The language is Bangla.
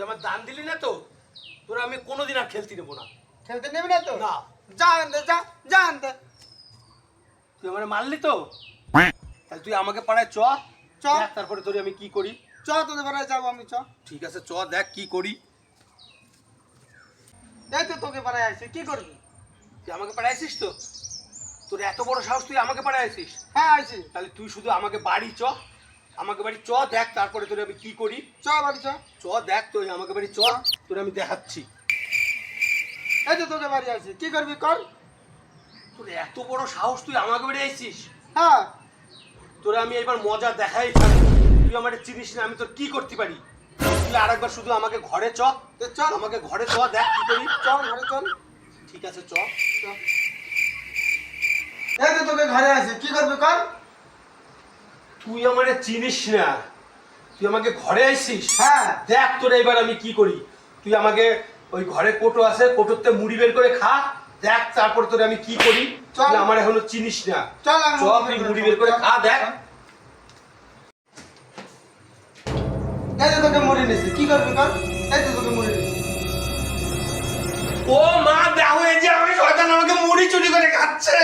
তুই আমার দান দিলি না তো, তোরা আমি কোনোদিন আর খেলতে নেবো না। খেলতে নেবে না তো? না। যা আনতে, যা যা আনতে। তুই আমার মারলি তো, তাহলে তুই আমাকে পাড়ায় চ চ। দেখ তারপরে তোরে আমি কি করি। চ তোদের পাড়ায় যাবো আমি, চ। ঠিক আছে চ দেখ কি করি। এই তো তোকে পাড়ায় আসছি, কি করবি? তুই আমাকে পাড়ায় আসিস তো, তোর এত বড় সাহস তুই আমাকে পাড়ায় আসিস? হ্যাঁ আইছি। তাহলে তুই শুধু আমাকে বাড়ি চ, আমাকে বাড়ি চ দেখ তারপরে তোরে আমি কি করি। চ বাড়ি চ। চ দেখ তুই আমাকে বাড়ি চ, তোরে আমি দেখাচ্ছি। এই তো তোকে বাড়ি আসছি, কি করবি কর। তোর এত বড় সাহস তুই আমাকে বাড়ি আসিস? হ্যাঁ তোরে আমি এবার মজা দেখাই ছাড়ব। তুই আমার চিনিস না আমি তোর কি করতে পারি। তুই আরেকবার শুধু আমাকে ঘরে চ, তো চল আমাকে ঘরে চ দেখ কি করি। চল ঘরে চল। ঠিক আছে চ। চ। এই তো তোকে ঘরে আসছি, কি করবি কর। তুই আমারে চিনিস না, তুই আমাকে ঘরে আইসিস? হ্যাঁ দেখ তোর এবার আমি কি করি। তুই আমাকে ওই ঘরে কোটো আছে, কোটোতে মুড়ি বের করে খা, দেখ তারপর তোরে আমি কি করি। চল। তুই আমার এখনো চিনিস না। চল আমি চ তুই মুড়ি বের করে খা দেখ। এই তো তোকে মুড়ি নিছি, কি করবি কর। এই তো তোকে মুড়ি নিছি। ও মা দেখো এই যে আমি শয়তান আমাকে মুড়ি চুরি করে খাচ্ছে।